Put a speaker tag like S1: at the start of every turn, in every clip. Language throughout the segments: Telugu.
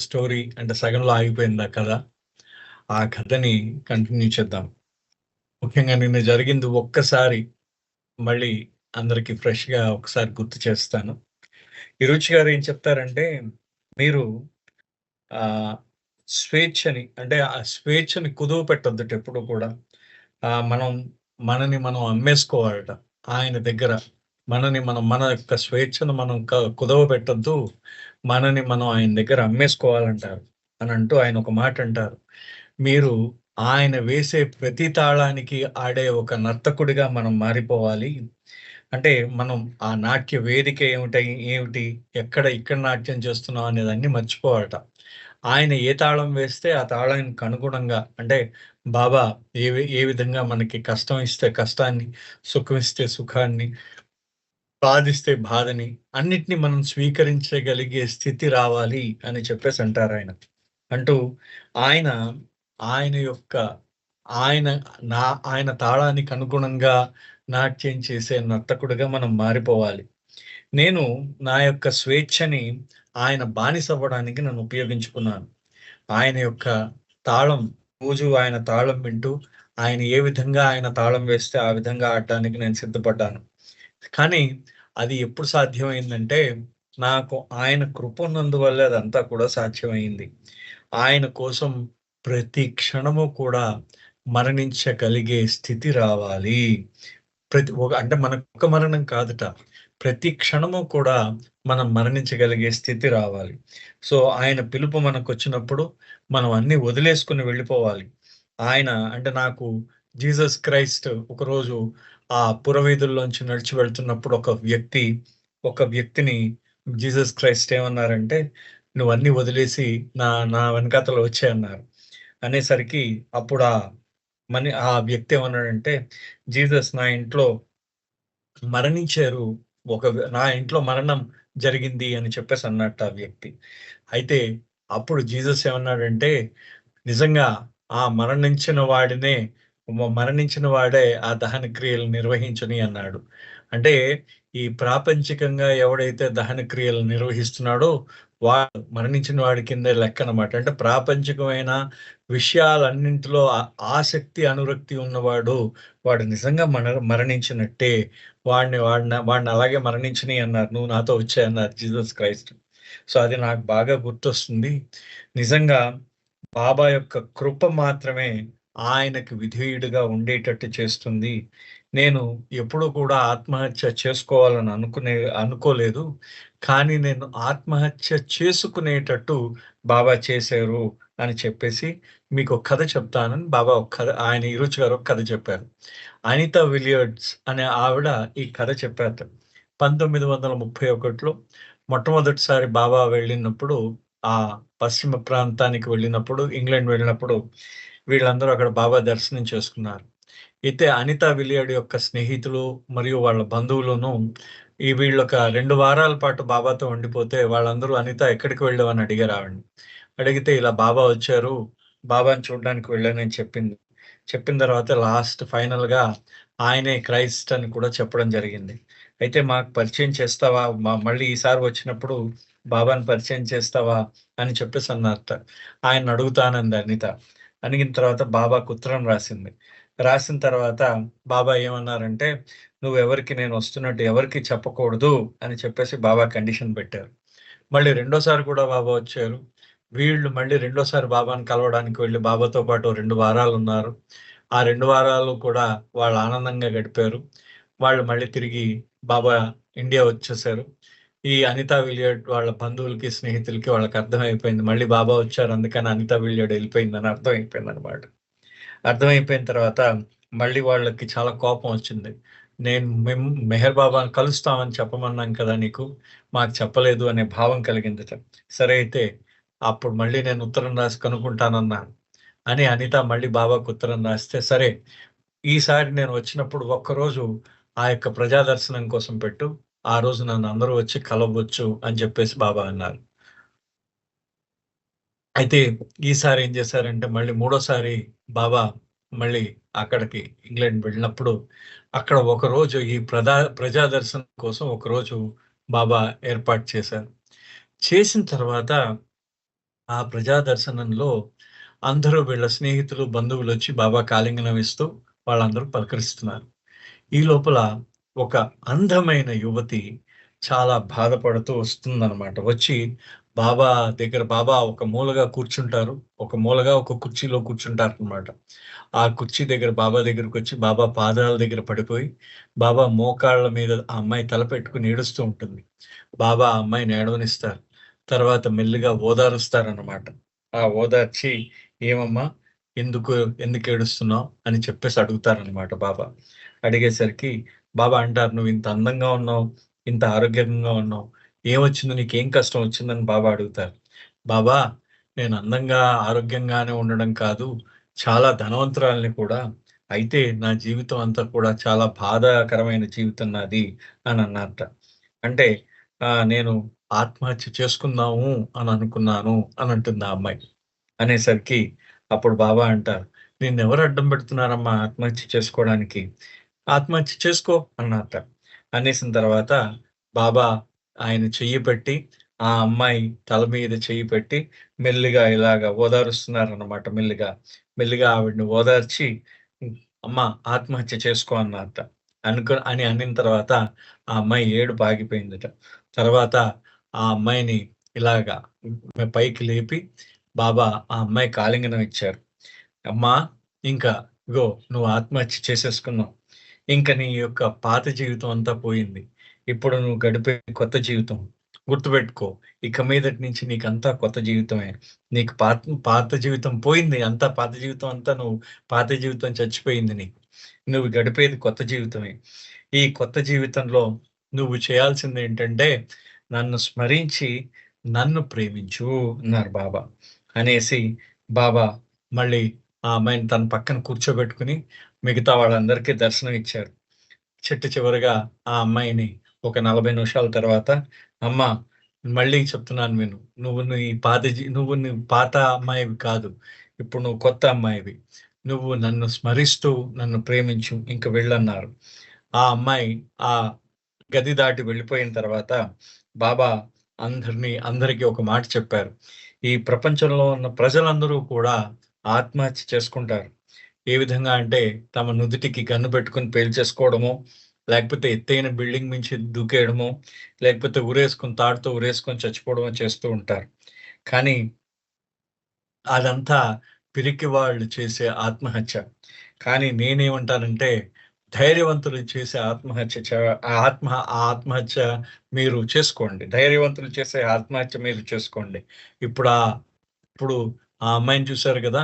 S1: స్టోరీ అంటే సగంలో ఆగిపోయింది ఆ కథ. ఆ కథని కంటిన్యూ చేద్దాం. ముఖ్యంగా నిన్న జరిగింది ఒక్కసారి మళ్ళీ అందరికి ఫ్రెష్‌గా ఒకసారి గుర్తు చేస్తాను. ఈ రుచి గారు ఏం చెప్తారంటే, మీరు ఆహ్, స్వేచ్ఛని అంటే ఆ స్వేచ్ఛని కుదువ పెట్టొద్దట ఎప్పుడు కూడా. మనం మనని మనం అమ్మేసుకోవాలట ఆయన దగ్గర. మన యొక్క స్వేచ్ఛను మనం కుదవ పెట్టొద్దు. మనని మనం ఆయన దగ్గర అమ్మేసుకోవాలంటారు. అని అంటూ ఆయన ఒక మాట అంటారు. మీరు ఆయన వేసే ప్రతి తాళానికి ఆడే ఒక నర్తకుడిగా మనం మారిపోవాలి. అంటే మనం ఆ నాట్య వేదిక ఏమిటి? ఇక్కడ నాట్యం చేస్తున్నాం అనేదన్నీ మర్చిపోవాలట. ఆయన ఏ తాళం వేస్తే ఆ తాళానికి అనుగుణంగా అంటే బాబా ఏ విధంగా మనకి కష్టం ఇస్తే కష్టాన్ని, సుఖం ఇస్తే సుఖాన్ని, బాధిస్తే బాధని అన్నిటిని మనం స్వీకరించగలిగే స్థితి రావాలి అని చెప్పేసి అంటారాయన. అంటూ ఆయన, ఆయన యొక్క ఆయన నా ఆయన తాళానికి అనుగుణంగా నాట్యం చేసే నర్తకుడిగా మనం మారిపోవాలి. నేను నా యొక్క స్వేచ్ఛని ఆయన బానిసవ్వడానికి నన్ను ఉపయోగించుకున్నాను. ఆయన యొక్క తాళం రోజు ఆయన తాళం వింటూ, ఆయన ఏ విధంగా ఆయన తాళం వేస్తే ఆ విధంగా ఆడడానికి నేను సిద్ధపడ్డాను. కానీ అది ఎప్పుడు సాధ్యమైందంటే, నాకు ఆయన కృప ఉన్నందువల్లే అదంతా కూడా సాధ్యమైంది. ఆయన కోసం ప్రతి క్షణము కూడా మరణించగలిగే స్థితి రావాలి. అంటే మనకొక్క మరణం కాదట. ప్రతి క్షణము కూడా మనం మరణించగలిగే స్థితి రావాలి. సో, ఆయన పిలుపు మనకొచ్చినప్పుడు మనం అన్నీ వదిలేసుకొని వెళ్ళిపోవాలి. ఆయన అంటే నాకు జీసస్ క్రైస్ట్ ఒకరోజు ఆ పురవీధుల్లోంచి నడిచి వెళ్తున్నప్పుడు ఒక వ్యక్తిని జీసస్ క్రైస్ట్ ఏమన్నారంటే, "నువ్వన్నీ వదిలేసి నా నా వెనకాతల వచ్చేయి" అన్నారు. అనేసరికి అప్పుడు ఆ వ్యక్తి ఏమన్నాడంటే, "జీసస్ నా ఇంట్లో మరణించారు. నా ఇంట్లో మరణం జరిగింది" అని చెప్పేసి అన్నట్టు ఆ వ్యక్తి. అయితే అప్పుడు జీసస్ ఏమన్నాడంటే, నిజంగా ఆ మరణించిన వాడే ఆ దహన క్రియలు నిర్వహించని అన్నాడు. అంటే ఈ ప్రాపంచికంగా ఎవడైతే దహన క్రియలు నిర్వహిస్తున్నాడో వాడు మరణించిన వాడి కిందే లెక్కనమాట. అంటే ప్రాపంచికమైన విషయాలన్నింటిలో ఆసక్తి, అనురక్తి ఉన్నవాడు వాడు నిజంగా మరణించినట్టే. వాడిని అలాగే మరణించని అన్నారు. "నువ్వు నాతో వచ్చేయి" అన్నారు జీసస్ క్రైస్ట్. సో, అది నాకు బాగా గుర్తొస్తుంది. నిజంగా బాబా యొక్క కృప మాత్రమే ఆయనకి విధేయుడిగా ఉండేటట్టు చేస్తుంది. నేను ఎప్పుడూ కూడా ఆత్మహత్య చేసుకోవాలని అనుకోలేదు. కానీ నేను ఆత్మహత్య చేసుకునేటట్టు బాబా చేశారు అని చెప్పేసి మీకొక కథ చెప్తానని బాబా ఒక కథ ఆయన ఈరోజు గారు ఒక కథ చెప్పారు. అనితా విలియర్డ్స్ అనే ఆవిడ ఈ కథ చెప్పారట. 1931లో మొట్టమొదటిసారి బాబా వెళ్ళినప్పుడు ఆ పశ్చిమ ప్రాంతానికి వెళ్ళినప్పుడు, ఇంగ్లాండ్ వెళ్ళినప్పుడు వీళ్ళందరూ అక్కడ బాబా దర్శనం చేసుకున్నారు. అయితే అనితా విలియర్డ్ యొక్క స్నేహితులు మరియు వాళ్ళ బంధువులును వీళ్ళొక 2 వారాల పాటు బాబాతో ఉండిపోతే వాళ్ళందరూ "అనిత ఎక్కడికి వెళ్ళావు?" అని అడిగారు ఆవిడని. అడిగితే ఇలా బాబా వచ్చారు, బాబాని చూడడానికి వెళ్ళానని చెప్పింది. చెప్పిన తర్వాత లాస్ట్ ఫైనల్‌గా ఆయనే క్రైస్ట్ అని కూడా చెప్పడం జరిగింది. అయితే మాకు పరిచయం చేస్తావా? మళ్ళీ ఈసారి వచ్చినప్పుడు బాబాని పరిచయం చేస్తావా? అని చెప్పేసి అన్నారట. ఆయన్ని అడుగుతానంది అనిత. అడిగిన తర్వాత బాబాకు ఉత్తరం రాసింది. రాసిన తర్వాత బాబా ఏమన్నారంటే, "నువ్వెవరికీ నేను వస్తున్నట్టు ఎవరికీ చెప్పకూడదు" అని చెప్పేసి బాబా కండిషన్ పెట్టారు. మళ్ళీ రెండోసారి కూడా బాబా వచ్చారు. వీళ్ళు మళ్ళీ రెండోసారి బాబాని కలవడానికి వెళ్లి బాబాతో పాటు 2 వారాలున్నారు. ఆ 2 వారాలు కూడా వాళ్ళు ఆనందంగా గడిపారు. వాళ్ళు మళ్ళీ తిరిగి బాబా ఇండియా వచ్చేసారు. ఈ అనితా విలియర్డ్ వాళ్ళ బంధువులకి, స్నేహితులకి వాళ్ళకర్థమైపోయింది. మళ్ళీ బాబా వచ్చారు అందుకని అనితా విలియర్డ్ ఎళ్ళిపోయిందని అర్థమైపోయిందనమాట. అర్థమైపోయిన తర్వాత మళ్ళీ వాళ్ళకి చాలా కోపం వచ్చింది. మేము మెహర్ బాబాని కలుస్తామని చెప్పమన్నాం కదా నీకు, మాకు చెప్పలేదు అనే భావం కలిగిందట. సరే అయితే అప్పుడు మళ్ళీ నేను ఉత్తరం రాసి కనుక్కుంటానన్నాను. అని అనిత మళ్ళీ బాబాకు ఉత్తరం రాస్తే, సరే ఈసారి నేను వచ్చినప్పుడు ఒక్కరోజు ఆ యొక్క ప్రజా దర్శనం కోసం పెట్టు. ఆ రోజు నన్ను అందరూ వచ్చి కలవచ్చు అని చెప్పేసి బాబా అన్నారు. అయితే ఈసారి ఏం చేశారంటే మళ్ళీ మూడోసారి బాబా మళ్ళీ అక్కడికి ఇంగ్లాండ్ వెళ్ళినప్పుడు అక్కడ ఒకరోజు ఈ ప్రజా దర్శనం కోసం ఒకరోజు బాబా ఏర్పాటు చేశారు. చేసిన తర్వాత ఆ ప్రజా దర్శనంలో అందరూ వీళ్ళ స్నేహితులు, బంధువులొచ్చి బాబాకి ఆలింగనం ఇస్తూ వాళ్ళందరూ పలకరిస్తున్నారు. ఈ లోపల ఒక అందమైన యువతి చాలా బాధపడుతూ వస్తుందనమాట. వచ్చి బాబా బాబా ఒక మూలగా కూర్చుంటారు. ఒక మూలగా ఒక కుర్చీలో కూర్చుంటారనమాట. ఆ కుర్చీ దగ్గర బాబా దగ్గరకొచ్చి బాబా పాదాల దగ్గర పడిపోయి, బాబా మోకాళ్ళ మీద ఆ అమ్మాయి తల పెట్టుకొని ఏడుస్తూ ఉంటుంది. బాబా ఆ అమ్మాయిని ఏడవనిస్తారు. తర్వాత మెల్లిగా ఓదారుస్తారనమాట. ఆ ఓదార్చి, "ఏమమ్మా? ఎందుకు ఎందుకేడుస్తున్నావు?" అని చెప్పేసి అడుగుతారనమాట బాబా. అడిగేసరికి బాబా అంటారు, "నువ్వు ఇంత అందంగా ఉన్నావు, ఇంత ఆరోగ్యంగా ఉన్నావు. ఏమొచ్చింది? నీకేం కష్టం వచ్చిందని?" బాబా అడుగుతారు. "బాబా, నేను అందంగా, ఆరోగ్యంగానే ఉండడం కాదు, చాలా ధనవంతురాలిని కూడా. అయితే నా జీవితం అంతా కూడా చాలా బాధాకరమైన జీవితం నాది" అని అన్నారట. అంటే నేను ఆత్మహత్య చేసుకుందాము అని అనుకున్నాను అని అంటుంది ఆ అమ్మాయి. అనేసరికి అప్పుడు బాబా అంటారు, "నిన్నెవరు అడ్డం పెడుతున్నారమ్మా ఆత్మహత్య చేసుకోవడానికి? ఆత్మహత్య చేసుకో" అన్నారట. అనేసిన తర్వాత బాబా ఆయన చెయ్యి పెట్టి, ఆ అమ్మాయి తల మీద చెయ్యి పెట్టి మెల్లిగా ఇలాగ ఓదారుస్తున్నారన్నమాట మెల్లిగా. మెల్లిగా ఆవిడని ఓదార్చి, హ్మ్, "అమ్మా ఆత్మహత్య చేసుకో" అన్నారట. అని అనిన తర్వాత ఆ అమ్మాయి ఏడుపు ఆగిపోయిందట. తర్వాత ఆ అమ్మాయిని ఇలాగా పైకి లేపి బాబా ఆ అమ్మాయికి ఆలింగనం ఇచ్చారు. "అమ్మా! ఇంకా ఇగో నువ్వు ఆత్మహత్య చేసేసుకున్నావు. ఇంక నీ యొక్క పాత జీవితం అంతా పోయింది. ఇప్పుడు నువ్వు గడిపే కొత్త జీవితం. గుర్తుపెట్టుకో. ఇక మీదటి నుంచి నీకంతా కొత్త జీవితమే. నీకు పాత జీవితం పోయింది. అంతా పాత జీవితం అంతా పాత జీవితం చచ్చిపోయింది నీకు. నువ్వు గడిపేది కొత్త జీవితమే. ఈ కొత్త జీవితంలో నువ్వు చేయాల్సిందేంటంటే నన్ను స్మరించి నన్ను ప్రేమించు" అన్నారు బాబా. అనేసి బాబా మళ్ళీ ఆ అమ్మాయిని తన పక్కన కూర్చోబెట్టుకొని మిగతా వాళ్ళందరికీ దర్శనం ఇచ్చారు. చివరగా ఆ అమ్మాయిని ఒక 40 నిమిషాల తర్వాత, "అమ్మా! మళ్ళీ చెప్తున్నాను విను. నువ్వు నీ పాత అమ్మాయివి కాదు. ఇప్పుడు నువ్వు కొత్త అమ్మాయివి. నువ్వు నన్ను స్మరిస్తూ నన్ను ప్రేమించు. ఇంక వెళ్ళన్నారు." ఆ అమ్మాయి ఆ గది దాటి వెళ్ళిపోయిన తర్వాత బాబా అందరికీ ఒక మాట చెప్పారు. ఈ ప్రపంచంలో ఉన్న ప్రజలందరూ కూడా ఆత్మహత్య చేసుకుంటారు. ఏ విధంగా అంటే తమ నుదిటికి గన్ను పెట్టుకొని పేల్చేసుకోవడమో, లేకపోతే ఎత్తైన బిల్డింగ్ మించి దూకేయడమో, లేకపోతే తాడుతో ఉరేసుకొని చచ్చిపోవడమో చేస్తూ ఉంటారు. కానీ అదంతా పిరికి వాళ్ళు చేసే ఆత్మహత్య. కానీ నేనేమంటానంటే, ధైర్యవంతులు చేసే ఆత్మహత్య చ ఆ ఆత్మ ఆ ఆత్మహత్య మీరు చేసుకోండి. ధైర్యవంతులు చేసే ఆత్మహత్య మీరు చేసుకోండి. ఇప్పుడా ఇప్పుడు ఆ అమ్మాయిని చూసారు గదా!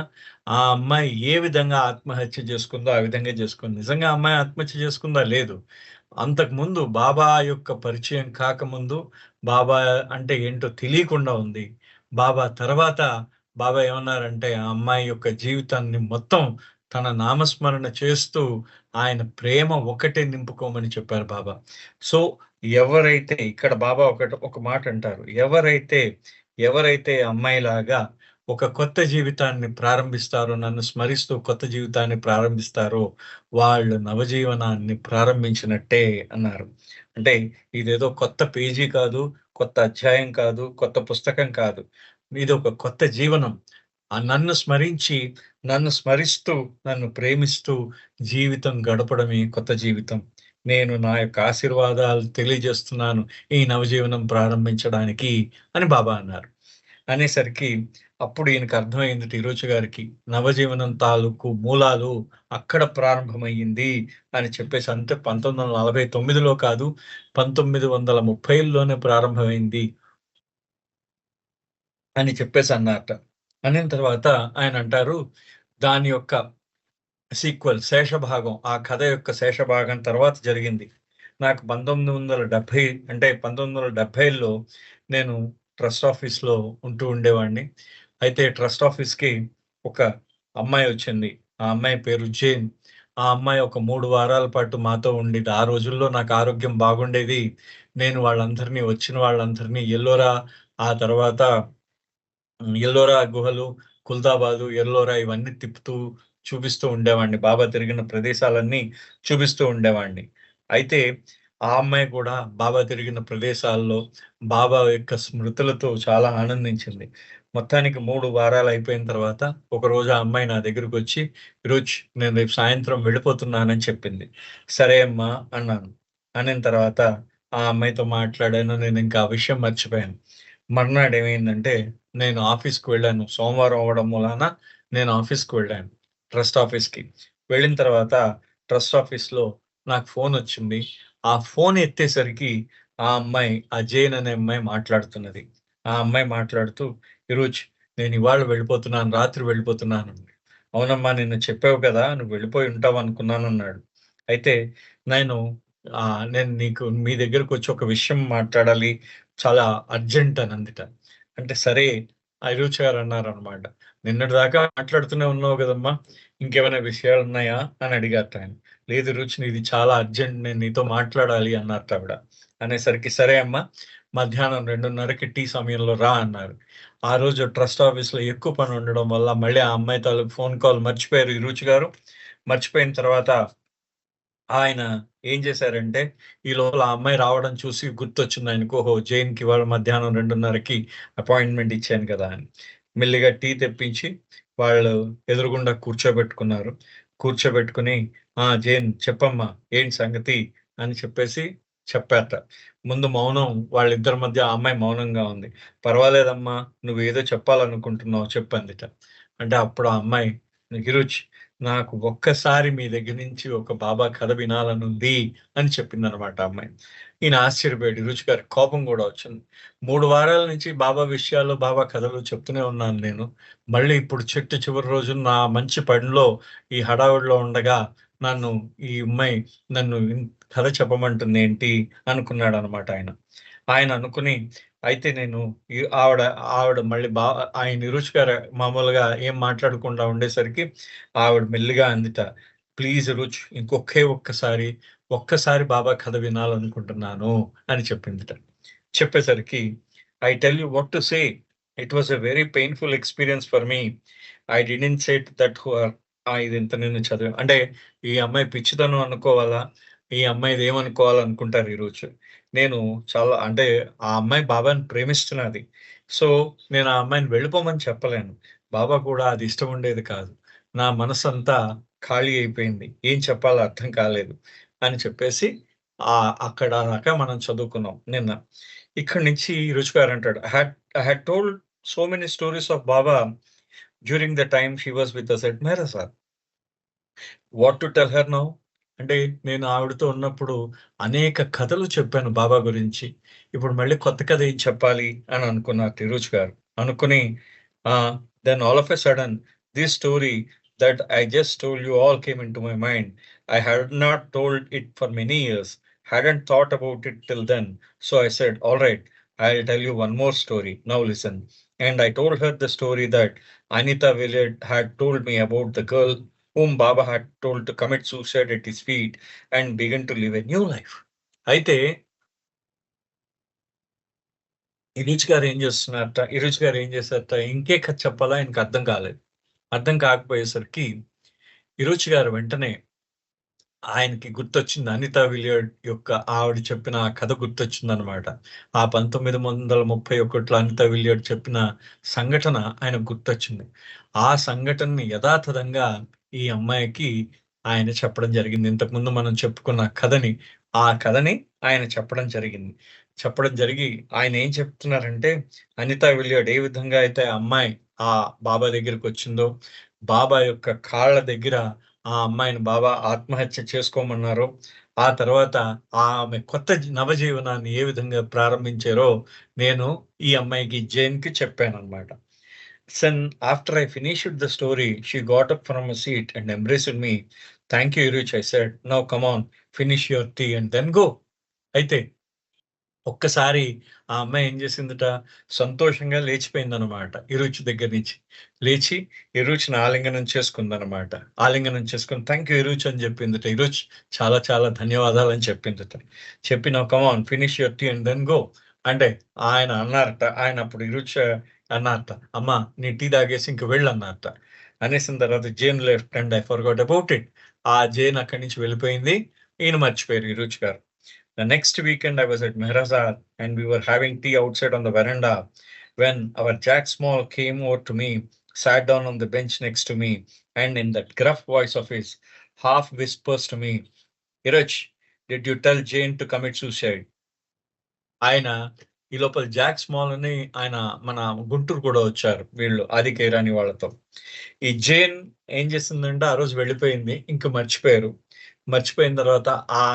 S1: ఆ అమ్మాయి ఏ విధంగా ఆత్మహత్య చేసుకుందో, ఆ విధంగా చేసుకుంది. నిజంగా ఆ అమ్మాయి ఆత్మహత్య చేసుకుందా? లేదు. అంతకుముందు బాబా యొక్క పరిచయం కాకముందు, బాబా అంటే ఏంటో తెలియకుండా ఉంది. బాబా తర్వాత బాబా ఏమన్నారంటే, ఆ అమ్మాయి యొక్క జీవితాన్ని మొత్తం తన నామస్మరణ చేస్తూ, ఆయన ప్రేమ ఒక్కటే నింపుకోమని చెప్పారు బాబా. సో, ఎవరైతే ఇక్కడ బాబా ఒక మాట అంటారు. ఎవరైతే అమ్మాయిలాగా ఒక కొత్త జీవితాన్ని ప్రారంభిస్తారో, నన్ను స్మరిస్తూ కొత్త జీవితాన్ని ప్రారంభిస్తారో, వాళ్ళు నవజీవనాన్ని ప్రారంభించినట్టే అన్నారు. అంటే ఇదేదో కొత్త పేజీ కాదు, కొత్త అధ్యాయం కాదు, కొత్త పుస్తకం కాదు. ఇదొక కొత్త జీవనం. నన్ను స్మరించి, నన్ను స్మరిస్తూ, నన్ను ప్రేమిస్తూ జీవితం గడపడమే కొత్త జీవితం. నేను నా యొక్క ఆశీర్వాదాలు తెలియజేస్తున్నాను ఈ నవజీవనం ప్రారంభించడానికి అని బాబా అన్నారు. అనేసరికి అప్పుడు ఈయనకి అర్థమైంది టిరోచు గారికి. నవజీవనం తాలూకు మూలాలు అక్కడ ప్రారంభమయ్యింది అని చెప్పేసి. అంటే 1949లో కాదు, 1930లోనే ప్రారంభమైంది అని చెప్పేసి అన్నారట. అనిన తర్వాత ఆయన అంటారు, దాని యొక్క శేషభాగం, ఆ కథ యొక్క శేషభాగం తర్వాత జరిగింది. నాకు 1970 అంటే 1970లో నేను ట్రస్ట్ ఆఫీస్‌లో ఉంటూ ఉండేవాడిని. అయితే ట్రస్ట్ ఆఫీస్‌కి ఒక అమ్మాయి వచ్చింది. ఆ అమ్మాయి పేరు జేన్. ఆ అమ్మాయి ఒక 3 వారాల పాటు మాతో ఉండేది. ఆ రోజుల్లో నాకు ఆరోగ్యం బాగుండేది. నేను వచ్చిన వాళ్ళందరినీ ఎల్లోరా, ఆ తర్వాత ఎల్లోరా గుహలు, కుల్దాబాదు, ఎల్లోరా ఇవన్నీ చూపిస్తూ ఉండేవాడిని. బాబా తిరిగిన ప్రదేశాలన్నీ చూపిస్తూ ఉండేవాడిని. అయితే ఆ అమ్మాయి కూడా బాబా తిరిగిన ప్రదేశాల్లో బాబా యొక్క స్మృతులతో చాలా ఆనందించింది. మొత్తానికి 3 వారాలు అయిపోయిన తర్వాత ఒకరోజు ఆ అమ్మాయి నా దగ్గరకొచ్చి, "రుచ్ నేను రేపు సాయంత్రం వెళ్ళిపోతున్నానని" చెప్పింది. "సరే అమ్మా" అన్నాను. అనిన తర్వాత ఆ అమ్మాయితో మాట్లాడాను. నేనింకా ఆ విషయం మర్చిపోయాను. మర్నాడు ఏమైందంటే, నేను ఆఫీస్‌కి వెళ్ళాను. సోమవారం అవ్వడం మూలాన నేను ఆఫీస్‌కి వెళ్ళాను. ట్రస్ట్ ఆఫీస్‌కి. వెళ్ళిన తర్వాత ట్రస్ట్ ఆఫీస్‌లో నాకు ఫోనొచ్చింది. ఆ ఫోన్ ఎత్తేసరికి ఆ అమ్మాయి, ఆ జేన్ అనే అమ్మాయి మాట్లాడుతున్నది. ఆ అమ్మాయి మాట్లాడుతూ, "ఈరోజు నేనివాళ వెళ్ళిపోతున్నాను. రాత్రి వెళ్ళిపోతున్నానంది." "అవునమ్మా నిన్న చెప్పావు కదా! నువ్వు వెళ్ళిపోయి ఉంటావనుకున్నానన్నాడు." అయితే నేను నేను నీకు మీ దగ్గరకొచ్చి ఒక విషయం మాట్లాడాలి. చాలా అర్జెంట్ అనందిట. అంటే సరే అనిరుచ్ గారు అన్నారనమాట. "నిన్నటిదాకా మాట్లాడుతూనే ఉన్నావు గదమ్మా! ఇంకేమైనా విషయాలున్నాయా?" అని అడిగారటాయన. "లేదు రుచి ఇది చాలా అర్జెంట్. నేను నీతో మాట్లాడాలి" అన్నారటావిడ. అనేసరికి "సరే అమ్మా! మధ్యాహ్నం 2:30కి టీ సమయంలో రా" అన్నారు. ఆ రోజు ట్రస్ట్ ఆఫీస్‌లో ఎక్కువ పని ఉండడం వల్ల మళ్ళీ ఆ అమ్మాయి తాలూకు ఫోన్ కాల్ మర్చిపోయారు ఈ రుచి గారు. మర్చిపోయిన తర్వాత ఆయన ఏం చేశారంటే, ఈ లోపల ఆ అమ్మాయి రావడం చూసి గుర్తొచ్చిందాయనకు. ఓహో! జైన్‌కి ఇవాళ మధ్యాహ్నం 2:30కి అపాయింట్‌మెంట్ ఇచ్చాను కదా! అని. మెల్లిగా టీ తెప్పించి వాళ్ళు ఎదురుగుండా కూర్చోబెట్టుకున్నారు. కూర్చోబెట్టుకొని, "ఆ! జైన్ చెప్పమ్మా ఏంటి సంగతి?" అని చెప్పేసి చెప్పారట. ముందు మౌనం వాళ్ళిద్దరి మధ్య ఆ అమ్మాయి మౌనంగా ఉంది. "పర్వాలేదమ్మా నువ్వేదో చెప్పాలనుకుంటున్నావు చెప్పందిట." అంటే అప్పుడు ఆ అమ్మాయి, "హిరుచ్ నాకు ఒక్కసారి మీ దగ్గర నుంచి ఒక బాబా కథ వినాలనుంది" అని చెప్పిందనమాట ఆ అమ్మాయి. ఈయన ఆశ్చర్యపోయాడు. రుచి గారికి కోపం గూడా వచ్చింది. 3 వారాల నుంచి బాబా విషయాలు, బాబా కథలు చెప్తూనే ఉన్నాను నేను. మళ్ళీ ఇప్పుడు చిట్ట చివరి రోజు నా మంచి పనిలో ఈ హడావిడిలో ఉండగా నన్ను ఈ అమ్మాయి నన్ను కథ చెప్పమంటుందేంటి అనుకున్నాడనమాట ఆయన. ఆయన అనుకుని అయితే నేను ఆవిడ ఆవిడ మళ్ళీ ఆయన నిరుష్ గారు మామూలుగా ఏం మాట్లాడకుండా ఉండేసరికి ఆవిడ మెల్లిగా అందిట, "ప్లీజ్ రుచ్ ఒక్కసారి, ఒక్కసారి బాబా కథ వినాలనుకుంటున్నాను" అని చెప్పిందిట. చెప్పేసరికి I tell you what to say. It was a very painful experience for me. I didn't say that who are ఇది ఇంత నేను చదివా అంటే ఈ అమ్మాయి పిచ్చితనం అనుకోవాలా? ఈ అమ్మాయిది ఏమనుకోవాలనుకుంటారు ఈరోజు. నేను చాలా అంటే ఆ అమ్మాయి బాబాని ప్రేమిస్తున్నది. సో, నేను ఆ అమ్మాయిని వెళ్ళిపోమని చెప్పలేను. బాబా కూడా అది ఇష్టం ఉండేది కాదు. నా మనసంతా ఖాళీ అయిపోయింది. ఏం చెప్పాలో అర్థం కాలేదు అని చెప్పేసి అక్కడ దాకా మనం చదువుకున్నాం నిన్న. ఇక్కడి నుంచి రుచి గారంటాడు. I had told so many stories of Baba during the time she was with us at Meherazad. What to tell her now? అంటే నేను ఆవిడతో ఉన్నప్పుడు అనేక కథలు చెప్పాను బాబా గురించి. ఇప్పుడు మళ్ళీ కొత్త కథ ఏం చెప్పాలి అని అనుకున్నారు తిరుజ్ గారు. అనుకుని then all of a sudden this story that I just told you all came into my mind. I had not told it for many years. Hadn't thought about it till then. So I said, all right, I'll tell you one more story. Now listen. And I told her the story that Anita Willard had told me about the girl whom Baba had told to commit suicide at his feet and begin to live a new life. అయితే ఇరుచి గారు ఏం చేశారట ఇంకే కథ చెప్పాలా ఆయనకు అర్థం కాలేదు. అర్థం కాకపోయేసరికి ఇరుచి గారు వెంటనే ఆయనకి గుర్తొచ్చింది. 'అనితా విలియర్డ్' యొక్క ఆవిడ చెప్పిన ఆ కథ గుర్తొచ్చిందనమాట. ఆ 1931లో అనితా విలియర్డ్ చెప్పిన సంఘటన ఆయనకు గుర్తొచ్చింది. ఆ సంఘటనని యథాతథంగా ఈ అమ్మాయికి ఆయన చెప్పడం జరిగింది. ఇంతకుముందు మనం చెప్పుకున్న కథని, ఆ కథని ఆయన చెప్పడం జరిగింది. చెప్పడం జరిగి ఆయన ఏం చెప్తున్నారంటే, అనితా విలియర్డ్ ఏ విధంగా అయితే ఆ అమ్మాయి బాబా దగ్గరికొచ్చిందో, బాబా యొక్క కాళ్ళ దగ్గర ఆ అమ్మాయిని బాబా ఆత్మహత్య చేసుకోమన్నారో, ఆ తర్వాత ఆమె కొత్త నవజీవనాన్ని ఏ విధంగా ప్రారంభించారో నేను ఈ అమ్మాయికి జైన్‌కి చెప్పాననమాట. Then after I finished the story, she got up from a seat and embraced me. "Thank you, Iruch," I said. "Now come on, finish your tea and then go." అయితే ఒక్కసారి ఆ అమ్మాయి ఏం చేసిందట, సంతోషంగా లేచిపోయిందనమాట. ఇరుచి దగ్గర నుంచి. లేచి ఇరుచిని ఆలింగనం చేసుకుందనమాట. ఆలింగనం చేసుకొని థాంక్ యూ ఇరుచ్ అని చెప్పిందట. ఇరుచ్ చాలా చాలా ధన్యవాదాలని చెప్పిందట. చెప్పి "now come on finish your tea and then go." అంటే ఆయన అన్నారట. ఆయన అప్పుడు ఇరుచ్ అన్నారట. "అమ్మా నీ టీ తాగేసి ఇంక వెళ్ళు" అన్నారట. అనేసిన తర్వాత Jane left and I forgot about it. ఆ జేన్ అక్కడి నుంచి వెళ్ళిపోయింది. ఈయన మర్చిపోయారు ఇరుచ్ గారు. The next weekend, I was at Mehrazad and we were having tea outside on the veranda. when our Jack Small came over to me, sat down on the bench next to me, and in that gruff voice of his, half whispers to me, Iraj, did you tell Jane to commit suicide? ఆయన ఈ లోపల జాక్ స్మాల్ అని ఆయన మన గుంటూరు కూడా వచ్చారు వీళ్ళు ఆది కైరాని వాళ్ళతో. ఈ జేన్ ఏం చేసిందంటే ఆ రోజు వెళ్ళిపోయింది. ఇంక మర్చిపోయారు. మర్చిపోయిన తర్వాత ఆ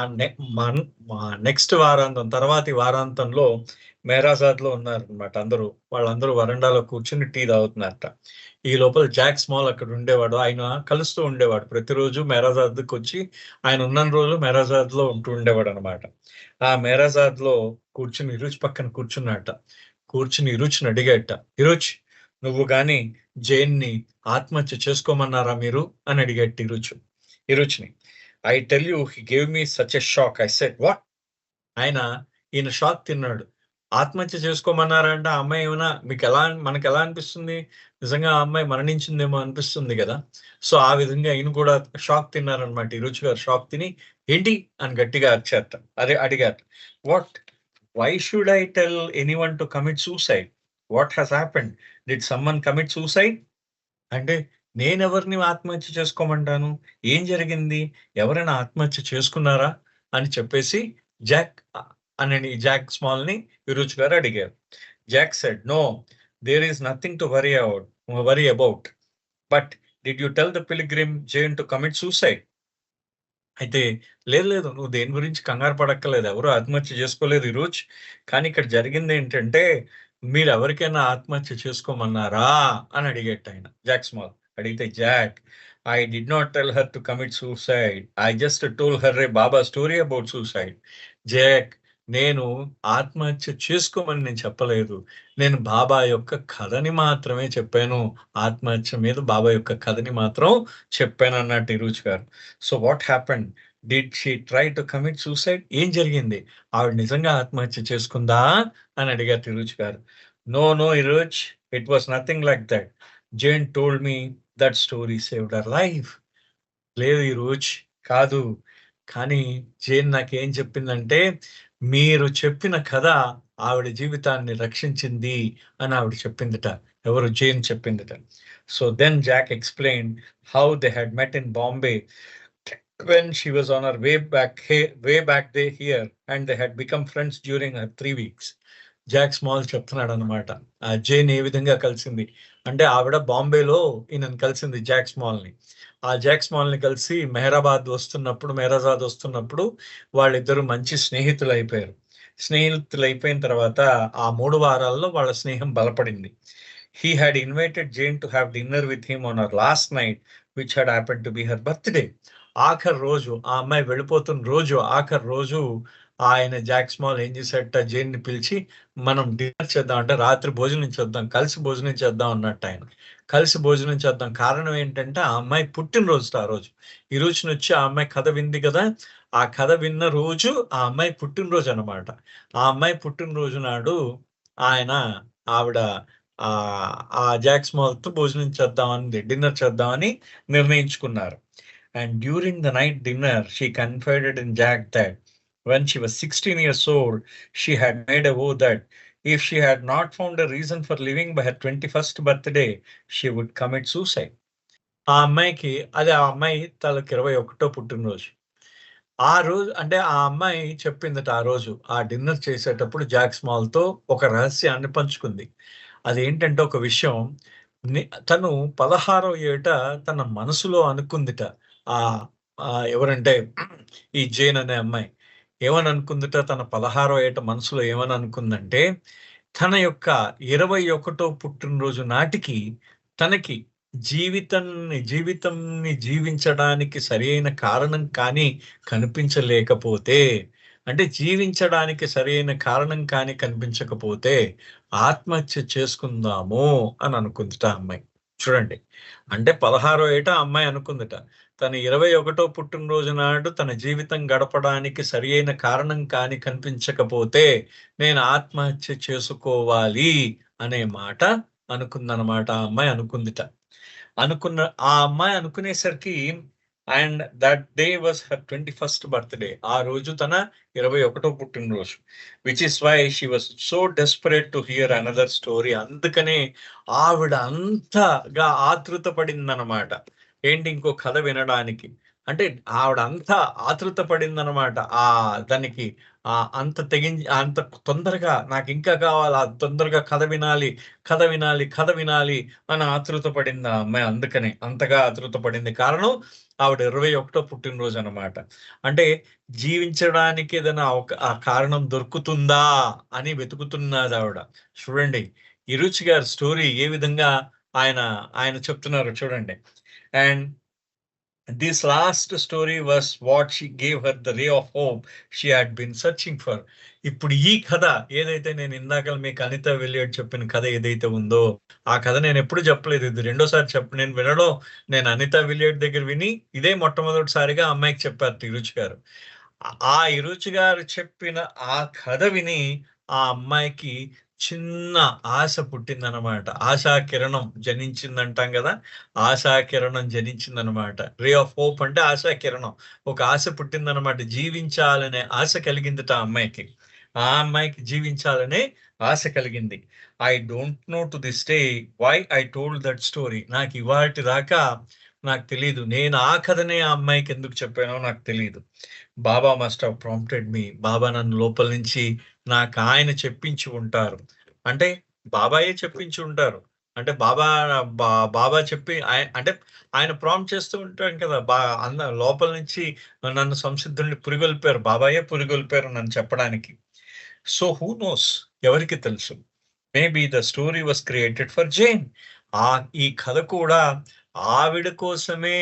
S1: నెక్స్ట్ వారాంతం తర్వాతి వారాంతంలో మెహరాజాద్‌లో ఉన్నారనమాట అందరూ. వాళ్ళందరూ వరండాలో కూర్చొని టీ తాగుతున్నారట. ఈ లోపల జాక్ స్మాల్ అక్కడ ఉండేవాడు. ఆయన కలుస్తూ ఉండేవాడు. ప్రతిరోజు మెహరాజాద్‌కొచ్చి ఆయన ఉన్నన్ని రోజులు మెహరాజాద్‌లో ఉంటూ ఉండేవాడనమాట. ఆ మెహరాజాద్‌లో కూర్చుని ఇరుచ్ పక్కన కూర్చున్నాడట. కూర్చుని ఇరుచ్‌ని అడిగాడట. "ఇరుచ్, నువ్వు గాని జేన్‌ని ఆత్మహత్య చేసుకోమన్నారా మీరు?" అని అడిగాడట ఇరుచ్‌ని. "I tell you he gave me such a shock." I said, "what?" ఈయన షాక్ తిన్నాడు. ఆత్మహత్య చేసుకోమన్నారా అంటే ఆ అమ్మాయి ఏమైనా మనకెలా అనిపిస్తుంది? నిజంగా ఆ అమ్మాయి మరణించిందేమో అనిపిస్తుంది గదా! సో, ఆ విధంగా ఈయన కూడా షాక్ తిన్నారనమాట. ఇరుచ్ గారు షాక్ తిని, "ఏంటి?" అని గట్టిగా అరిచారట. అడిగారు. "What? Why should I tell anyone to commit suicide? What has happened? Did someone commit suicide?" అంటే నేనెవరిని ఆత్మహత్య చేసుకోమంటాను? ఏం జరిగింది? ఎవరైనా ఆత్మహత్య చేసుకున్నారా? అని చెప్పేసి జాక్ జాక్ స్మాల్‌ని ఫిరోజ్ గారు అడిగారు. Jack said, "no, there is nothing to worry about. But did you tell the pilgrim Jane to commit suicide?" అయితే లేదు. నువ్వు దేని గురించి కంగారు పడక్కర్లేదు. ఎవరు ఆత్మహత్య చేసుకోలేదు ఈరోజు. కానీ ఇక్కడ జరిగిందేంటంటే, మీరెవరికైనా ఆత్మహత్య చేసుకోమన్నారా? అని అడిగేట్టాయన జాక్ స్మాల్. అడిగితే Jack, I did not tell her to commit suicide. I just told her a Baba story about suicide. Jack, నేను ఆత్మహత్య చేసుకోమని నేను చెప్పలేదు. నేను బాబా యొక్క కథని మాత్రమే చెప్పాను. ఆత్మహత్య మీద బాబా యొక్క కథని మాత్రం చెప్పానన్నట్టు ఇరుచ్ గారు. So what happened? Did she try to commit suicide? ఏం జరిగింది? ఆవిడ నిజంగా ఆత్మహత్య చేసుకుందా? అని అడిగారు తిరుచ్ గారు. No Eruch, it was nothing like that. Jane told me that story saved her life. లేదు ఈరోజు కాదు. కానీ జేన్ నాకేం చెప్పిందంటే, మీరు చెప్పిన కథ ఆవిడ జీవితాన్ని రక్షించింది అని ఆవిడ చెప్పిందట. ఎవరు? జేన్ చెప్పిందట. So then Jack explained how they had met in Bombay when she was on her way back there here, and they had become friends during her 3 weeks. Jack Small చెప్తున్నాడనమాట. ఆ జేన్ ఏ విధంగా కలిసింది. అంటే ఆవిడ బాంబేలో ఈయనని కలిసింది జాక్ స్మాల్‌ని. ఆ జాక్ స్మాల్‌ని కలిసి మెహరాజాద్ వస్తున్నప్పుడు వాళ్ళిద్దరూ మంచి స్నేహితులైపోయారు. స్నేహితులైపోయిన తర్వాత ఆ 3 వారాల్లో వాళ్ళ స్నేహం బలపడింది. He had invited Jane to have dinner with him on her last night, which had happened to be her birthday. ఆఖరి రోజు ఆ అమ్మాయి వెళ్ళిపోతున్న రోజు ఆఖరి రోజు ఆయన జాక్ స్మాల్ ఏం చేశాడట, జేన్‌ని పిలిచి మనం డిన్నర్ చేద్దాం అంటే రాత్రి భోజనం చేద్దాం. కలిసి భోజనం చేద్దాం అన్నట్టు ఆయన. కలిసి భోజనం చేద్దాం. కారణం ఏంటంటే ఆ అమ్మాయి పుట్టినరోజుట ఆ రోజు. ఈ రోజునొచ్చి ఆ అమ్మాయి కథ వింది కదా! ఆ కథ విన్న రోజు ఆ అమ్మాయి పుట్టినరోజు అన్నమాట. ఆ అమ్మాయి పుట్టినరోజు నాడు ఆయన ఆవిడ ఆ జాక్ స్మాల్‌తో భోజనం చేద్దామని డిన్నర్ చేద్దామని నిర్ణయించుకున్నారు. And during the night dinner, she confided in Jack that when she was 16 years old, she had made a vow that if she had not found a reason for living by her 21st birthday, she would commit suicide. ఆ అమ్మాయికి ఆ అమ్మాయి తనకి 21 పుట్టినరోజు. ఆ రోజు అంటే ఆ అమ్మాయి చెప్పిందట ఆ రోజు ఆ డిన్నర్ చేసేటప్పుడు జాక్ స్మాల్‌తో ఒక రహస్యాన్ని పంచుకుంది. అదేంటంటే ఒక విషయం ని తను 16వ ఏట తన మనసులో అనుకుందిట. ఆహ్, ఎవరంటే ఈ జేన్ అనే అమ్మాయి. ఏమని అనుకుందిట తన 16వ ఏట మనసులో ఏమని అనుకుందంటే, తన యొక్క 21 పుట్టినరోజు నాటికి తనకి జీవితంని జీవించడానికి సరియైన కారణం కానీ కనిపించలేకపోతే, అంటే జీవించడానికి సరైన కారణం కానీ కనిపించకపోతే ఆత్మహత్య చేసుకుందాము అని అనుకుందిట ఆ అమ్మాయి. చూడండి. అంటే 16 ఏట ఆ అమ్మాయి అనుకుందట. తన 21 పుట్టినరోజు నాడు తన జీవితం గడపడానికి సరియైన కారణం కానీ కనిపించకపోతే నేను ఆత్మహత్య చేసుకోవాలి అనే మాట అనుకుందనమాట. ఆ అమ్మాయి అనుకుందిట. ఆ అమ్మాయి అనుకునేసరికి and that day was her 21st birthday. ఆ రోజు తన 21వ పుట్టినరోజు. Which is why she was so desperate to hear another story. అందుకనే ఆవిడ అంతగా ఆతృత పడిందనమాట. ఏంటి ఇంకో కథ వినడానికి. అంటే ఆవిడ అంత ఆతృత పడిందనమాట. దానికి అంత అంత తొందరగా నాకింకా కావాలి. తొందరగా కథ వినాలి, కథ వినాలి, కథ వినాలి అని ఆతృత పడింది ఆ అమ్మాయి. అందుకనే అంతగా ఆతృత పడింది. కారణం ఆవిడ 21వ పుట్టినరోజు అనమాట. అంటే జీవించడానికి ఏదైనా ఆ కారణం దొరుకుతుందా అని వెతుకుతున్నదావిడ. చూడండి, ఈ రుచి గారి స్టోరీ ఏ విధంగా ఆయన ఆయన చెప్తున్నారో చూడండి. And this last story was what she gave her the ray of hope she had been searching for. ఇప్పుడు ఈ కథ ఏదైతే నేను ఇందాక మీకు అనిత విలియర్డ్ చెప్పిన కథ ఏదైతే ఉందో, ఆ కథ నేను ఎప్పుడు చెప్పలేదు. ఇది రెండోసారి నేను వినడం, నేను అనిత విలియర్డ్ దగ్గర విని ఇదే మొట్టమొదటిసారిగా అమ్మాయికి చెప్పారు తిరుచి గారు. ఆ ఇరుచి గారు చెప్పిన ఆ కథ విని ఆ అమ్మాయికి చిన్న ఆశ పుట్టిందనమాట. ఆశా కిరణం జనించిందంటాం కదా! ఆశా కిరణం జనించిందనమాట. రే ఆఫ్ హోప్ అంటే ఆశా కిరణం. ఒక ఆశ పుట్టిందనమాట. జీవించాలనే ఆశ కలిగిందిట ఆ అమ్మాయికి. ఆ అమ్మాయికి జీవించాలనే ఆశ కలిగింది. I don't know to this day why I told that story. నాకు ఇవాల్టి దాకా నాకు తెలీదు. నేను ఆ కథనే ఆ అమ్మాయికి ఎందుకు చెప్పానో నాకు తెలీదు. బాబా మస్ట్ హావ్ ప్రాంప్టెడ్ మీ. బాబా నన్ను లోపల నుంచి నాకు ఆయన చెప్పించి ఉంటారు. అంటే బాబాయే చెప్పించి ఉంటారు. అంటే బాబా చెప్పి అంటే ఆయన ప్రాంప్ట్ చేస్తూ ఉంటాం కదా! లోపల నుంచి నన్ను సంసిద్ధుల్ని పురిగొల్పారు. బాబాయే పురిగొల్పారు నన్ను చెప్పడానికి. సో హూ నోస్, ఎవరికి తెలుసు? Maybe the story was created for Jane. ఈ కథ కూడా ఆవిడ కోసమే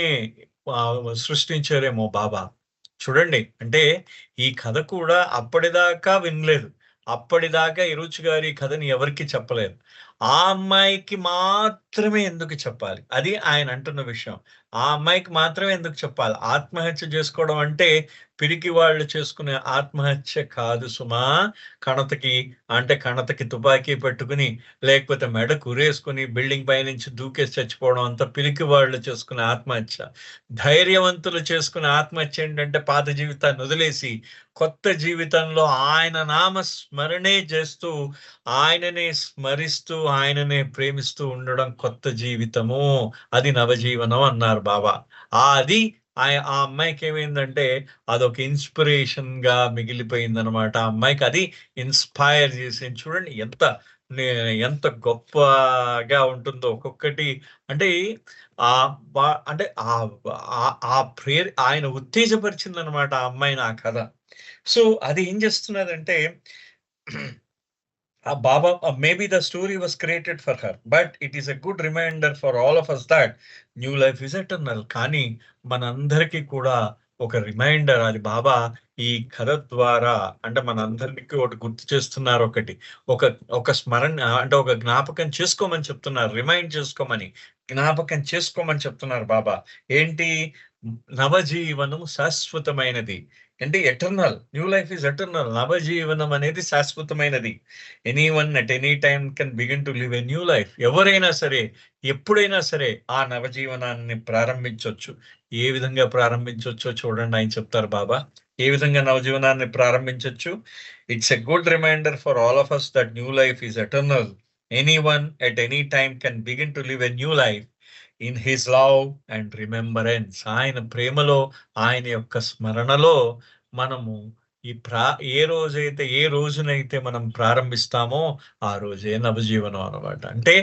S1: సృష్టించారేమో బాబా. చూడండి, అంటే ఈ కథ కూడా అప్పటిదాకా వినలేదు. అప్పటిదాకా ఇరుచి గారు ఈ కథని ఎవరికీ చెప్పలేదు. ఆ అమ్మాయికి మాత్రమే ఎందుకు చెప్పాలి? అది ఆయన అంటున్న విషయం. ఆ అమ్మాయికి మాత్రమే ఎందుకు చెప్పాలి? ఆత్మహత్య చేసుకోవడం అంటే పిరికి వాళ్ళు చేసుకునే ఆత్మహత్య కాదు సుమా. కణతకి తుపాకీ పెట్టుకుని, లేకపోతే మెడకు ఉరేసుకొని బిల్డింగ్ పైనుంచి దూకేసి చచ్చిపోవడం అంత పిరికి వాళ్ళు చేసుకునే ఆత్మహత్య. ధైర్యవంతులు చేసుకునే ఆత్మహత్య ఏంటంటే పాత జీవితాన్ని వదిలేసి కొత్త జీవితంలో ఆయన నామ స్మరణే చేస్తూ, ఆయననే స్మరిస్తూ, ఆయననే ప్రేమిస్తూ ఉండడం కొత్త జీవితము. అది నవజీవనం అన్నారు బాబా. అది ఆ అమ్మాయికి ఏమైందంటే అదొక ఇన్స్పిరేషన్ గా మిగిలిపోయిందనమాట. ఆ అమ్మాయికి అది ఇన్స్పైర్ చేసింది. చూడండి ఎంత గొప్పగా ఉంటుందో ఒక్కొక్కటి. అంటే అంటే ఆ ప్రేర్ ఆయన ఉత్తేజపరిచిందనమాట ఆ అమ్మాయిని ఆ కథ. సో అది ఏం చేస్తున్నదంటే Baba, maybe the story was created for her, but it is a good reminder for all of us that new life is eternal. కానీ మనందరికీ కూడా ఒక రిమైండర్ అది బాబా ఈ కథ ద్వారా, అంటే మనందరికీ ఒకటి గుర్తు చేస్తున్నారు. ఒక ఒక స్మరణ, అంటే ఒక జ్ఞాపకం చేసుకోమని చెప్తున్నారు. రిమైండ్ చేసుకోమని, జ్ఞాపకం చేసుకోమని చెప్తున్నారు బాబా. ఏంటి? నవజీవనం శాశ్వతమైనది. అంటే eternal. New life is eternal. నవజీవనం అనేది శాశ్వతమైనది. Anyone at any time can begin to live a new life. ఎవరైనా సరే, ఎప్పుడైనా సరే ఆ నవజీవనాన్ని ప్రారంభించొచ్చు. ఏ విధంగా ప్రారంభించొచ్చో చూడండి, ఆయన చెప్తారు బాబా. ఏ విధంగా నవజీవనాన్ని ప్రారంభించొచ్చు? It's a good reminder for all of us that new life is eternal. Anyone at any time can begin to live a new life in his love and remembrance. ఆయన ప్రేమలో, ఆయన యొక్క స్మరణలో మనము ఏ రోజునైతే మనం ప్రారంభిస్తామో ఆ రోజే నవజీవనం అనమాట. అంటే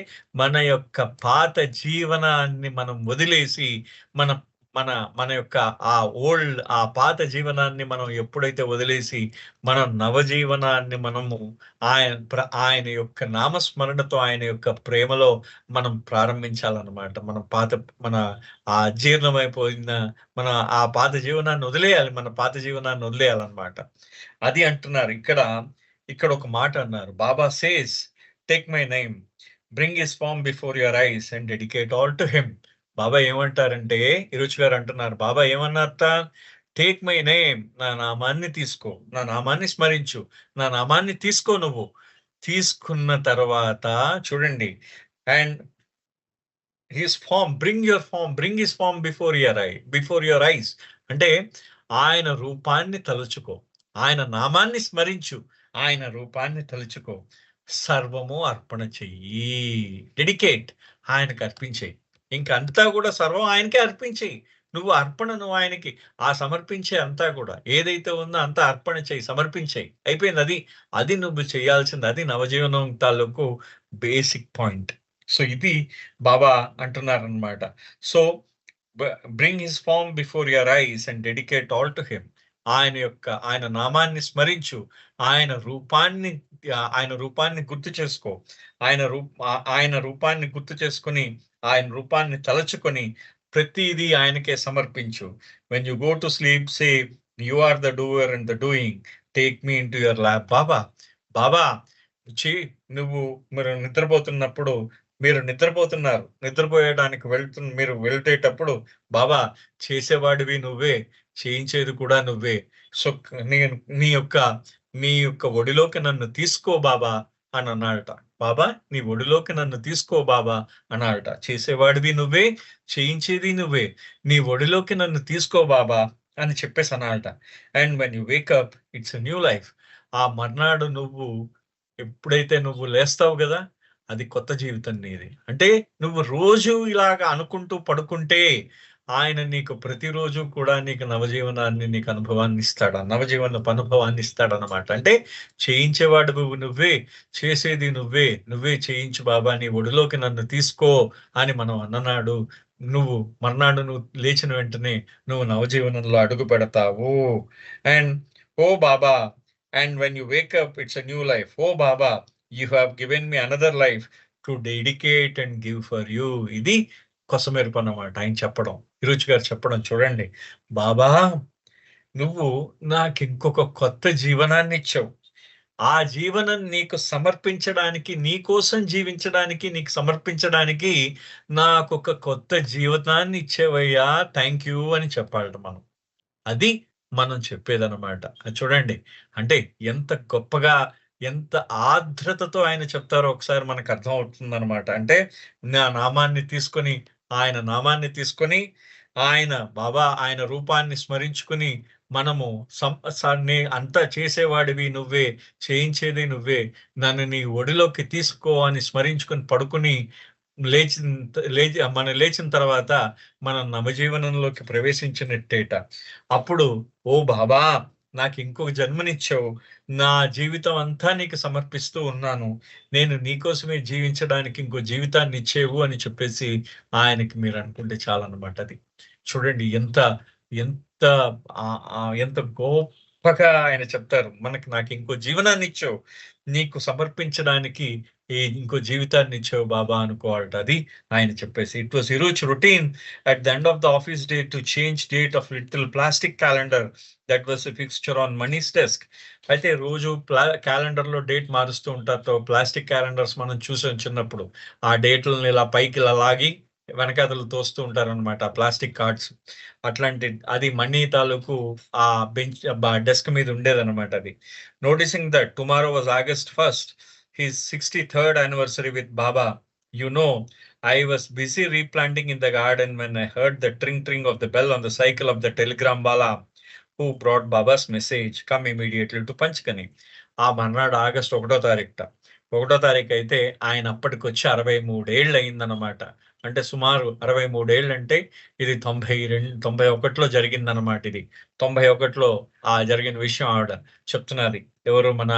S1: మన యొక్క పాత జీవనాన్ని మనం వదిలేసి మన మన మన యొక్క ఆ పాత జీవనాన్ని మనం ఎప్పుడైతే వదిలేసి మనం నవజీవనాన్ని మనము ఆయన యొక్క నామస్మరణతో, ఆయన యొక్క ప్రేమలో మనం ప్రారంభించాలన్నమాట. మన జీర్ణమైపోయిన ఆ పాత జీవనాన్ని వదిలేయాలి. మన పాత జీవనాన్ని వదిలేయాలన్నమాట. అది అంటున్నారు ఇక్కడ ఒక మాట అన్నారు. Baba says, take my name, bring his form before your eyes and dedicate all to him. Baba ఏమంటారంటే, ఇరుచి గారు అంటున్నారు, బాబా ఏమన్నారట? టేక్ మై నేమ్, నా నామాన్ని తీసుకో, నా నామాన్ని స్మరించు, నా నామాన్ని తీసుకో. నువ్వు తీసుకున్న తర్వాత చూడండి, and his form, bring his form before your eyes. అంటే ఆయన రూపాన్ని తలుచుకో, ఆయన నామాన్ని స్మరించు, ఆయన రూపాన్ని తలుచుకో, సర్వము అర్పణ చెయ్యి, డెడికేట్, ఆయనకు అర్పించేయి. ఇంకంతా కూడా సర్వం ఆయనకే అర్పించేయి. నువ్వు ఆయనకి ఆ సమర్పించే అంతా కూడా ఏదైతే ఉందో అంతా అర్పణ చేయి, సమర్పించేయి, అయిపోయింది. అది నువ్వు చేయాల్సింది. అది నవజీవనం తాలూకు బేసిక్ పాయింట్. సో ఇది బాబా అంటున్నారనమాట. So bring his form before your eyes and dedicate all to him. ఆయన నామాన్ని స్మరించు, ఆయన రూపాన్ని గుర్తు చేసుకో, ఆయన రూపాన్ని గుర్తు చేసుకుని, ఆయన రూపాన్ని తలచుకొని ప్రతిదీ ఆయనకే సమర్పించు. When you go to sleep say you are the doer and the doing, take me into your lap. Baba నువ్వు మీరు నిద్రపోయడానికి మీరు వెళ్తేటప్పుడు బాబా చేసేవాడివి నువ్వే, చేయించేది కూడా నువ్వే. సో మీ యొక్క ఒడిలోకి నన్ను తీసుకో బాబా అని అన్నాడట. బాబా నీ ఒడిలోకి నన్ను తీసుకో బాబా అన్నాడట. చేసేవాడివి నువ్వే, చేయించేది నువ్వే, నీ ఒడిలోకి నన్ను తీసుకో బాబా అని చెప్పేసి అన్నాడట. And when you wake up it's a new life. ఆ మర్నాడు ఎప్పుడైతే నువ్వు లేస్తావు కదా, అది కొత్త జీవితం నీది. అంటే నువ్వు రోజు ఇలాగ అనుకుంటూ పడుకుంటే ఆయన నీకు ప్రతిరోజు కూడా నీకు నవజీవనపు అనుభవాన్ని ఇస్తాడనమాట. అంటే చేయించేవాడు నువ్వే, చేసేది నువ్వే చేయించు బాబా, నీ ఒడిలోకి నన్ను తీసుకో అని మనం అన్ననాడు మర్నాడు నువ్వు లేచిన వెంటనే నువ్వు నవజీవనంలో అడుగు పెడతావు. And oh Baba, and when you wake up it's a new life. Oh Baba, you have given me another life to dedicate and give for you. ఇది కొసమెరుపు అన్నమాట ఆయన చెప్పడం, ఇరుచి గారు చెప్పడం. చూడండి, బాబా నువ్వు నాకు ఇంకొక కొత్త జీవనాన్ని ఇచ్చావు. ఆ జీవనం నీకు సమర్పించడానికి, నీ కోసం జీవించడానికి, నీకు సమర్పించడానికి నాకు ఒక కొత్త జీవితాన్ని ఇచ్చేవయ్యా, థ్యాంక్ యూ అని చెప్పాలట మనం. అది మనం చెప్పేదన్నమాట. చూడండి, అంటే ఎంత గొప్పగా, ఎంత ఆర్ద్రతతో ఆయన చెప్తారో ఒకసారి మనకు అర్థం అవుతుందన్నమాట. అంటే ఆయన నామాన్ని తీసుకొని ఆయన రూపాన్ని స్మరించుకుని మనము అంతా చేసేవాడివి నువ్వే, చేయించేది నువ్వే, నన్ను నీ ఒడిలోకి తీసుకో అని స్మరించుకొని పడుకుని లేచిన తర్వాత మనం నవజీవనంలోకి ప్రవేశించినట్టేట. అప్పుడు ఓ బాబా నాకు ఇంకొక జన్మనిచ్చావు, నా జీవితం అంతా నీకు సమర్పిస్తూ ఉన్నాను, నేను నీకోసమే జీవించడానికి ఇంకో జీవితాన్ని ఇచ్చేవు అని చెప్పేసి ఆయనకి మీరు అనుకుంటే చాలన్నమాట. అది చూడండి ఎంత ఎంత ఎంత గొప్పగా ఆయన చెప్తారు. నాకు ఇంకో జీవనాన్ని ఇచ్చావు, నీకు సమర్పించడానికి ఇంకో జీవితాన్ని ఇచ్చావు బాబా అనుకోవాలట. అది ఆయన చెప్పేసి. It was Hiroshi's routine at the end of the office day to change date of little plastic calendar that was a fixture on Mani's desk. అయితే రోజు క్యాలెండర్ లో డేట్ మారుస్తూ ఉంటారు. ప్లాస్టిక్ క్యాలెండర్స్ మనం చూసాం చిన్నప్పుడు. ఆ డేట్లను ఇలా పైకి ఇలా లాగి వెనకాతలు తోస్తూ ఉంటారు అనమాట, ప్లాస్టిక్ కార్డ్స్. అది మనీ తాలూకు ఆ బెంచ్ డెస్క్ మీద ఉండేదన్నమాట. అది noticing that tomorrow was August 1st, his 63rd anniversary with Baba. You know, I was busy replanting in the garden when I heard the tring of the bell on the cycle of the telegram Bala who brought Baba's message, come immediately to Panchgani. ఆ మర్నాడు August 1వ తారీఖు అయితే ఆయన అప్పటికొచ్చి 63 ఏళ్ళు అయిందనమాట. అంటే సుమారు 63 ఏళ్ళు అంటే ఇది 91లో జరిగిందనమాట. ఇది 91లో జరిగిన విషయం ఆవిడ చెప్తున్నది. ఎవరు మన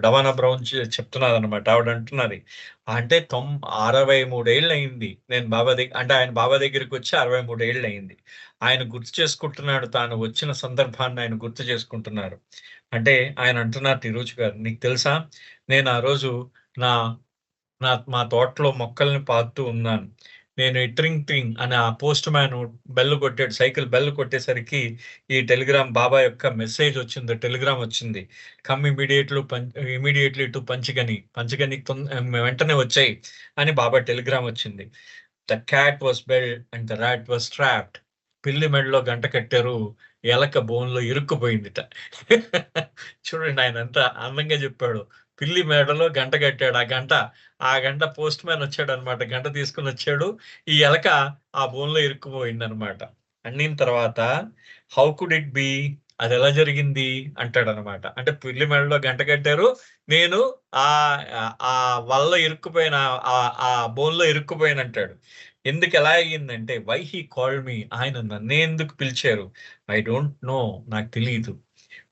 S1: డవానా బ్రౌన్ చెప్తున్నది అనమాట. ఆవిడ అంటున్నది, అంటే 63 ఏళ్ళు అయింది నేను ఆయన బాబా దగ్గరికి వచ్చి 63 ఏళ్ళు అయింది. ఆయన గుర్తు చేసుకుంటున్నాడు, తాను వచ్చిన సందర్భాన్ని ఆయన గుర్తు చేసుకుంటున్నారు. అంటే ఆయన అంటున్నారు, తిరుచి గారు నీకు తెలుసా, నేను ఆ రోజు మా తోటలో మొక్కల్ని పాతుతూ ఉన్నాను. నేను ట్రింగ్ అని ఆ పోస్ట్ మ్యాన్ బెల్ కొట్టాడు, సైకిల్ బెల్ కొట్టేసరికి ఈ టెలిగ్రామ్ బాబా యొక్క మెసేజ్ వచ్చింది, టెలిగ్రామ్ వచ్చింది. కమ్ ఇమీడియట్లీ టు పంచగని వెంటనే వచ్చాయి అని బాబా టెలిగ్రామ్ వచ్చింది. The cat was belled and the rat was trapped. పిల్లి మెడలో గంట కట్టారు, ఎలక బోన్లో ఇరుక్కుపోయిందిట. చూడండి ఆయన ఎంత అందంగా చెప్పాడు. పిల్లి మేడలో గంట కట్టాడు. ఆ గంట పోస్ట్ మ్యాన్ వచ్చాడనమాట. గంట తీసుకొని వచ్చాడు. ఈ ఎలక ఆ బోన్‌లో ఇరుక్కుపోయిందనమాట. అన్నిన తర్వాత హౌ కుడ్ ఇట్ బి? అదెలా జరిగింది అంటాడనమాట. అంటే పిల్లి మెడలో గంట కట్టారు. నేను ఆ వలలో ఇరుక్కుపోయిన ఆ బోన్‌లో ఇరుక్కుపోయానంటాడు. ఎందుకెలా అయ్యిందంటే, వై హి కాల్డ్ మీ? ఆయన నన్నే ఎందుకు పిలిచారు? I don't know. నాకు తెలీదు.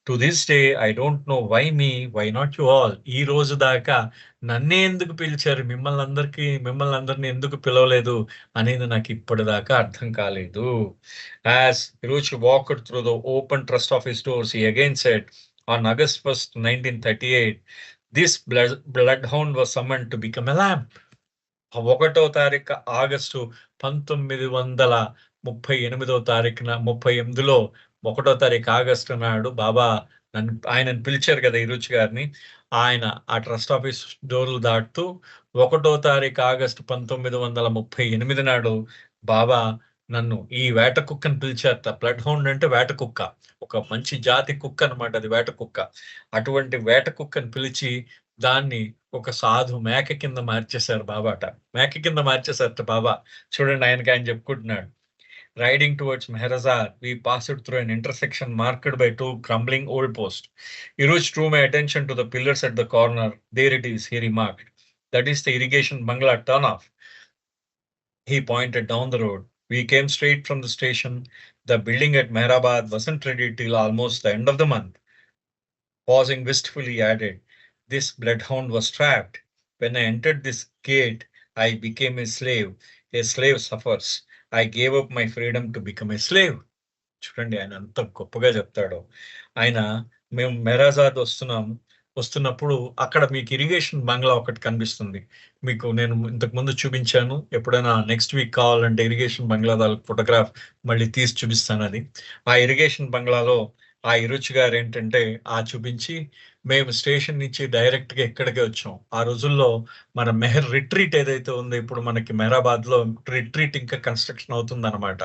S1: To this day I don't know why me, why not you all. ఈ రోజు దాకా నన్నే ఎందుకు పిలిచారు, మిమ్మల్ని అందరిని ఎందుకు పిలవలేదు అనేది నాకు ఇప్పటిదాకా అర్థం కాలేదు. As Hiroshi walked through the open trust of his doors, he again said on August 1st, 1938, this blood hound was summoned to become a lamp. 1వ తారీఖు ఆగస్టు 1938వ తారీఖున 38లో 1వ తారీఖు ఆగస్టు నాడు బాబా ఆయనను పిలిచారు కదా ఇరుచి గారిని. ఆయన ఆ ట్రస్ట్ ఆఫీస్ డోర్లు దాటుతూ 1వ తారీఖు ఆగస్టు 1938 నాడు బాబా నన్ను ఈ వేట కుక్కని పిలిచారట. బ్లడ్ హౌండ్ అంటే వేట కుక్క. ఒక మంచి జాతి కుక్క అనమాట అది, వేట కుక్క. అటువంటి వేట కుక్కని పిలిచి దాన్ని ఒక సాధు మేక కింద మార్చేశారు బాబాట. మేక కింద మార్చేశారట బాబా. చూడండి ఆయన చెప్పుకుంటున్నాడు. Riding towards Mehrezar, we passed through an intersection marked by 2 crumbling old posts. Iruj drew my attention to the pillars at the corner. There it is, he remarked. That is the irrigation bungalow turn-off. He pointed down the road. We came straight from the station. The building at Mehrabad wasn't ready till almost the end of the month. Pausing wistfully, added, this bloodhound was trapped. When I entered this gate, I became a slave. A slave suffers. I gave up my freedom to become a slave. చూడండి ఆయన అంత గొప్పగా చెప్తాడు. ఆయన మేము మెహరాజాద్ వస్తున్నప్పుడు అక్కడ మీకు ఇరిగేషన్ బంగ్లా ఒకటి కనిపిస్తుంది. మీకు నేను ఇంతకు ముందు చూపించాను. ఎప్పుడైనా నెక్స్ట్ వీక్ కావాలంటే ఇరిగేషన్ బంగ్లా ఫోటోగ్రాఫ్ మళ్ళీ తీసి చూపిస్తాను అది. ఆ ఇరిగేషన్ బంగ్లాలో ఆ ఇరుచి గారు ఏంటంటే చూపించి మేము స్టేషన్ నుంచి డైరెక్ట్ గా ఇక్కడికే వచ్చాం. ఆ రోజుల్లో మన మెహర్ రిట్రీట్ ఏదైతే ఉందో ఇప్పుడు మనకి మెహరాబాద్ లో రిట్రీట్ ఇంకా కన్స్ట్రక్షన్ అవుతుంది అనమాట.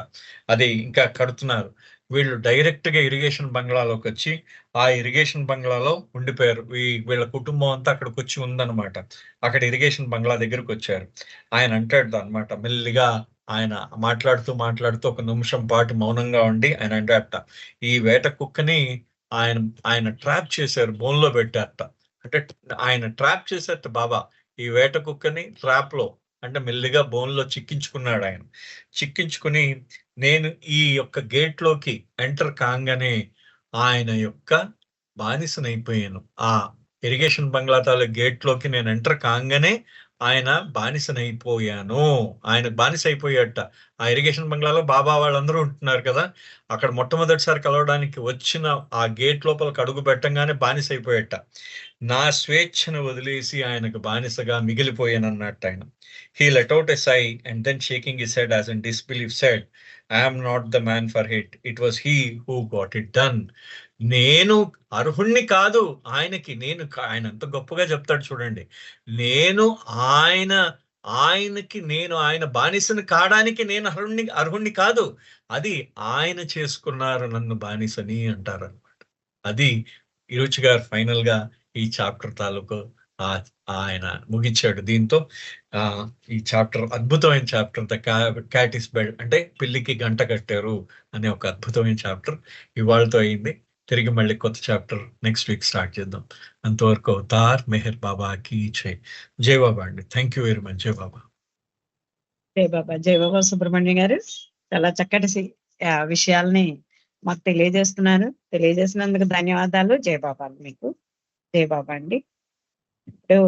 S1: అది ఇంకా కడుతున్నారు. వీళ్ళు డైరెక్ట్ గా ఇరిగేషన్ బంగ్లాలోకి వచ్చి ఆ ఇరిగేషన్ బంగ్లాలో ఉండిపోయారు. వీళ్ళ కుటుంబం అంతా అక్కడికి వచ్చి ఉందన్నమాట. అక్కడ ఇరిగేషన్ బంగ్లా దగ్గరకు వచ్చారు. ఆయన అంటాడు అనమాట, మెల్లిగా ఆయన మాట్లాడుతూ ఒక నిమిషం పాటు మౌనంగా ఉండి ఆయన అంటాడట, ఈ వేట కుక్కని ఆయన ట్రాప్ చేశారు, బోన్లో పెట్టారట. అంటే ఆయన ట్రాప్ చేశారట బాబా ఈ వేట కుక్కని ట్రాప్ లో, అంటే మెల్లిగా బోన్లో చిక్కించుకున్నాడు ఆయన. చిక్కించుకుని నేను ఈ యొక్క గేట్ లోకి ఎంటర్ కాగానే ఆయన యొక్క బానిసనైపోయాను. ఆ ఇరిగేషన్ బంగ్లా తాలూకు గేట్ లోకి నేను ఎంటర్ కాగానే ఆయన బానిసనైపోయాను. ఆయన బానిస అయిపోయాట. ఆ ఇరిగేషన్ బంగ్లాలో బాబా వాళ్ళందరూ ఉంటున్నారు కదా, అక్కడ మొట్టమొదటిసారి కలవడానికి వచ్చిన ఆ గేట్ లోపలికి అడుగు పెట్టంగానే బానిస అయిపోయాట. నా స్వేచ్ఛను వదిలేసి ఆయనకు బానిసగా మిగిలిపోయాను అన్నట్టు ఆయన. He let out a sigh and then shaking his head as in disbelief said, I am not the man for it. It was he who got it done. నేను అర్హుణ్ణి కాదు ఆయనకి. ఆయన ఎంత గొప్పగా చెప్తాడు చూడండి. ఆయన బానిసను కావడానికి నేను అర్హుణ్ణి కాదు. అది ఆయన చేసుకున్నారు నన్ను బానిసని అంటారు అనమాట. అది ఇరుచి గారు ఫైనల్ గా ఈ చాప్టర్ తాలూకు ఆయన ముగించాడు. దీంతో ఈ చాప్టర్ అద్భుతమైన chapter, the cat is bed, అంటే పిల్లికి గంట కట్టారు అనే ఒక అద్భుతమైన చాప్టర్ ఇవాళతో అయింది. తిరిగి మళ్ళీ కొత్త చాప్టర్ నెక్స్ట్ వీక్ స్టార్ట్ చేద్దాం. అంతవరకు అవతార్ మెహర్ బాబా కి జై బాబా అండి. Thank you very much. జై బాబా.
S2: జై బాబా. జై బాబా సుబ్రహ్మణ్యం గారు చాలా చక్కటి విషయాల్ని మాకు తెలియజేసినందుకు ధన్యవాదాలు. జై బాబా మీకు. జై బాబా అండి. ఇప్పుడు